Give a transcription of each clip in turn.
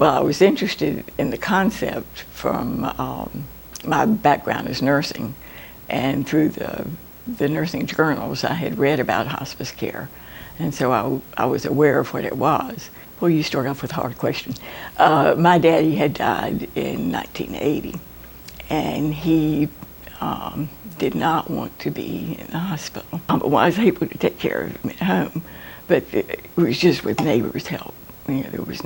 Well, I was interested in the concept from my background is nursing, and through the nursing journals I had read about hospice care, and so I was aware of what it was. Well, you start off with a hard question. My daddy had died in 1980, and he did not want to be in the hospital. But I was able to take care of him at home, but it was just with neighbors' help. There was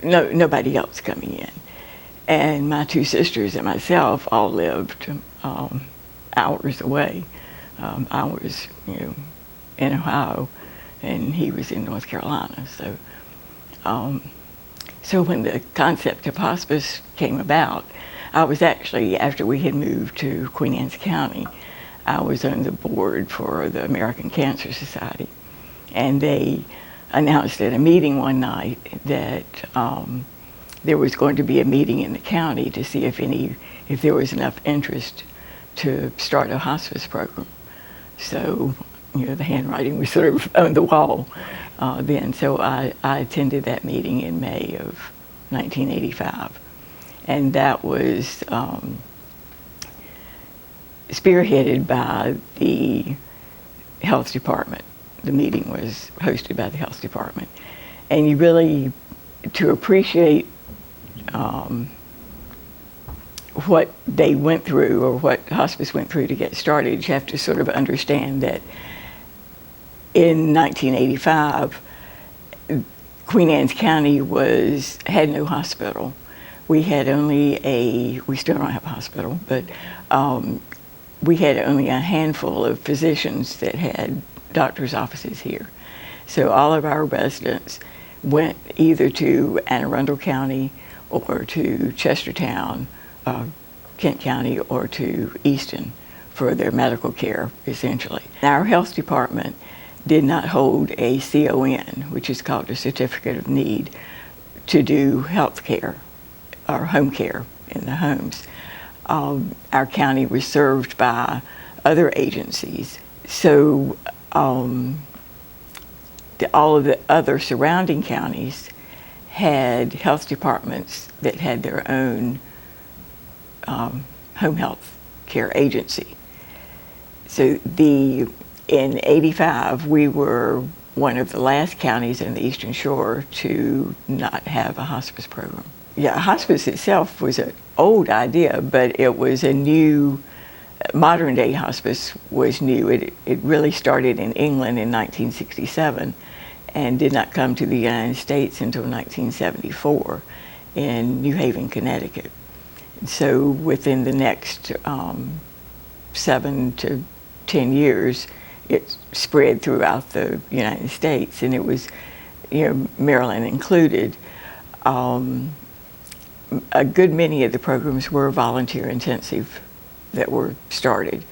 nobody else coming in. And my two sisters and myself all lived hours away. I was, in Ohio, and he was in North Carolina. So when the concept of hospice came about, I was actually, after we had moved to Queen Anne's County, I was on the board for the American Cancer Society. And they announced at a meeting one night that there was going to be a meeting in the county to see if there was enough interest to start a hospice program. So, the handwriting was sort of on the wall then. So I attended that meeting in May of 1985. And that was spearheaded by the health department. The meeting was hosted by the health department. And you really, to appreciate what they went through, or what hospice went through to get started, you have to sort of understand that in 1985, Queen Anne's County had no hospital. We had we still don't have a hospital, but we had only a handful of physicians that had doctor's offices here. So all of our residents went either to Anne Arundel County or to Chestertown, Kent County, or to Easton for their medical care, essentially. Our health department did not hold a CON, which is called a Certificate of Need, to do health care or home care in the homes. Our county was served by other agencies. So all of the other surrounding counties had health departments that had their own home health care agency. So in 85, we were one of the last counties in the Eastern Shore to not have a hospice program. Yeah, hospice itself was an old idea, but it was a new, modern day hospice was new. It really started in England in 1967 and did not come to the United States until 1974 in New Haven, Connecticut. And so within the next 7 to 10 years, it spread throughout the United States, and it was, Maryland included. A good many of the programs were volunteer intensive that were started.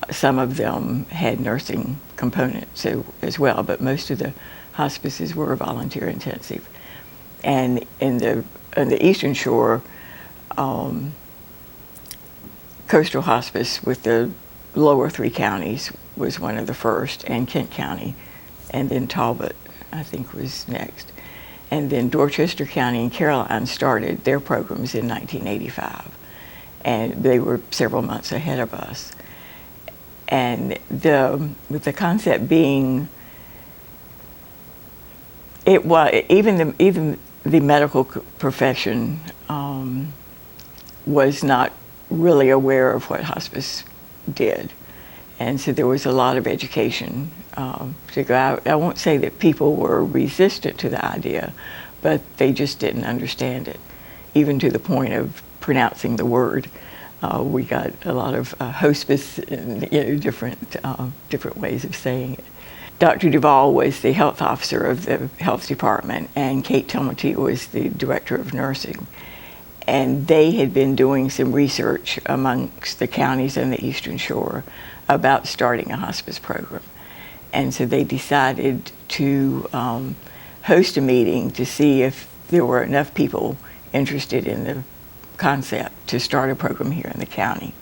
Some of them had nursing components as well, but most of the hospices were volunteer intensive. And on the Eastern Shore, Coastal Hospice with the lower 3 counties was one of the first, and Kent County, and then Talbot, I think, was next. And then Dorchester County and Caroline started their programs in 1985, and they were several months ahead of us. And with the concept being, even the medical profession was not really aware of what hospice did. And so there was a lot of education to go out. I won't say that people were resistant to the idea, but they just didn't understand it, even to the point of pronouncing the word. We got a lot of hospice and different ways of saying it. Dr. Duvall was the health officer of the health department, and Kate Tilmety was the director of nursing. And they had been doing some research amongst the counties on the Eastern Shore about starting a hospice program. And so they decided to host a meeting to see if there were enough people interested in the concept to start a program here in the county.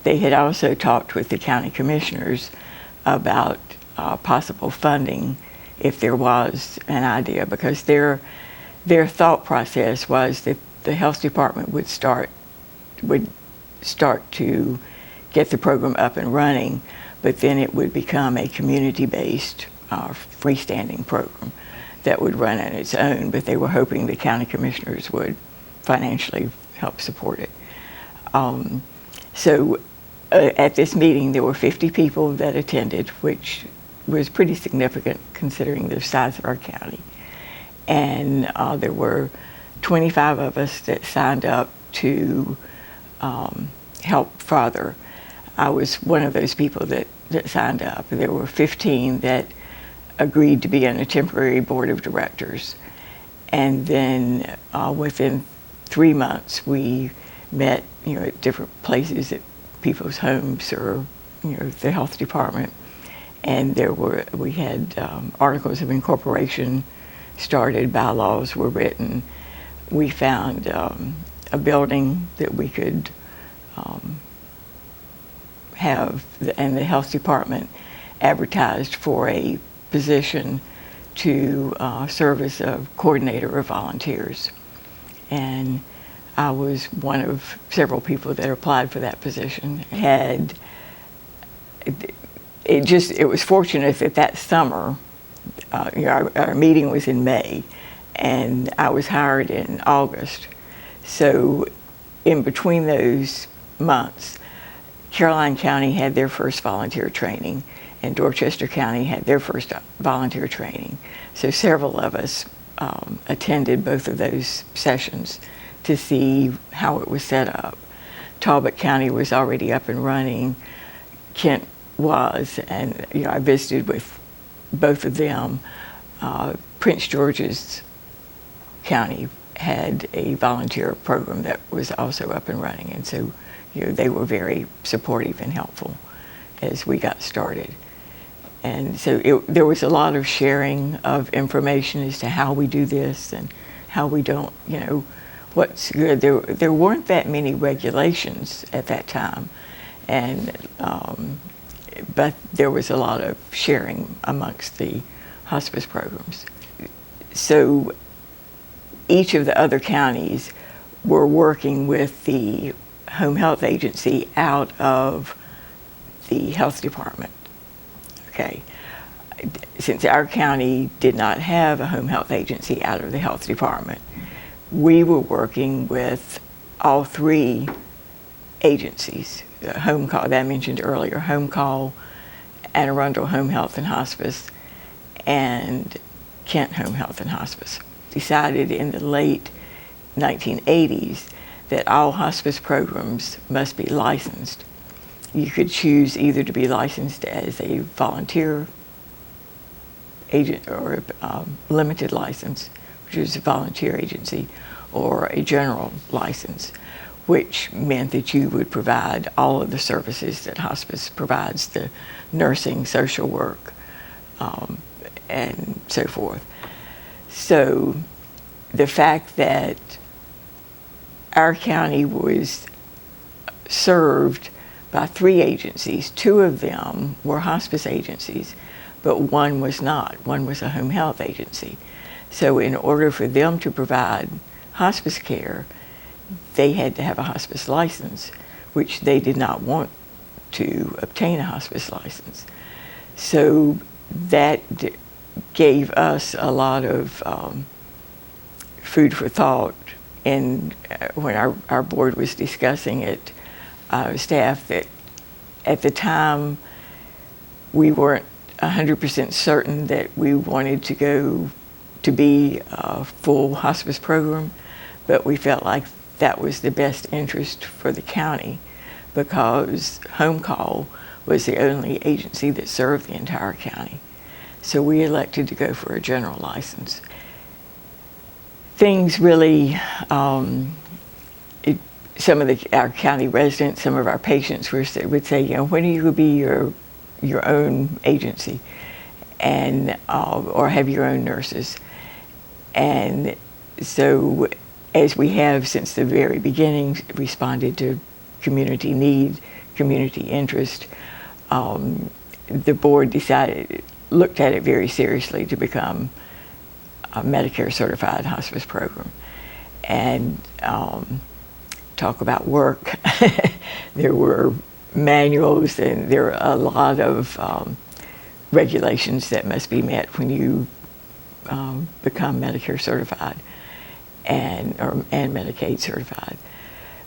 They had also talked with the county commissioners about possible funding if there was an idea, because their thought process was that the health department would start to get the program up and running, but then it would become a community-based freestanding program that would run on its own, but they were hoping the county commissioners would financially help support it. So at this meeting, there were 50 people that attended, which was pretty significant considering the size of our county. And there were 25 of us that signed up to help father. I was one of those people that signed up. There were 15 that agreed to be on a temporary board of directors. And then within 3 months, we met, at different places, at people's homes or, the health department. And we had articles of incorporation started, bylaws were written. We found a building that we could have, and the health department advertised for a position to serve as a coordinator of volunteers. And I was one of several people that applied for that position. It was fortunate that summer, our meeting was in May, and I was hired in August. So in between those months, Caroline County had their first volunteer training, and Dorchester County had their first volunteer training. So several of us attended both of those sessions to see how it was set up. Talbot County was already up and running. Kent was, and I visited with both of them. Prince George's County had a volunteer program that was also up and running, and so they were very supportive and helpful as we got started. And so there was a lot of sharing of information as to how we do this and how we don't, what's good. There weren't that many regulations at that time, and but there was a lot of sharing amongst the hospice programs. So each of the other counties were working with the home health agency out of the health department. Okay. Since our county did not have a home health agency out of the health department, we were working with all three agencies. Home Call, that I mentioned earlier, Home Call, Anne Arundel Home Health and Hospice, and Kent Home Health and Hospice. Decided in the late 1980s that all hospice programs must be licensed. You could choose either to be licensed as a volunteer agent or a limited license, which is a volunteer agency, or a general license, which meant that you would provide all of the services that hospice provides, the nursing, social work, and so forth. So the fact that our county was served by three agencies, two of them were hospice agencies, but one was not. One was a home health agency. So in order for them to provide hospice care, they had to have a hospice license, which they did not want to obtain a hospice license. So that gave us a lot of food for thought. And when our board was discussing it, staff, that at the time we weren't 100% certain that we wanted to go to be a full hospice program, but we felt like that was the best interest for the county because Home Call was the only agency that served the entire county. So we elected to go for a general license. Things really, some of our county residents, some of our patients would say, when are you going to be your own agency, and or have your own nurses? And so, as we have since the very beginning, responded to community need, community interest, the board looked at it very seriously to become Medicare certified hospice program. And talk about work. There were manuals, and there are a lot of regulations that must be met when you become Medicare certified and Medicaid certified.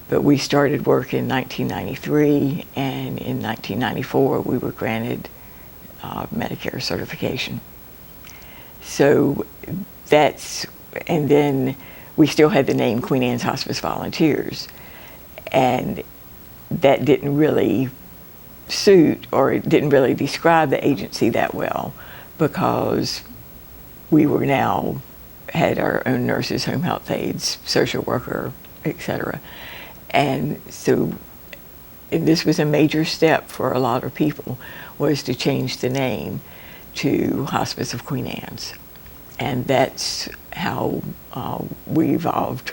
But we started work in 1993, and in 1994 we were granted Medicare certification. So and then we still had the name Queen Anne's Hospice Volunteers, and that didn't really suit, or it didn't really describe the agency that well, because we were now had our own nurses, home health aides, social worker, etc. And so this was a major step for a lot of people, was to change the name to Hospice of Queen Anne's. And that's how we evolved.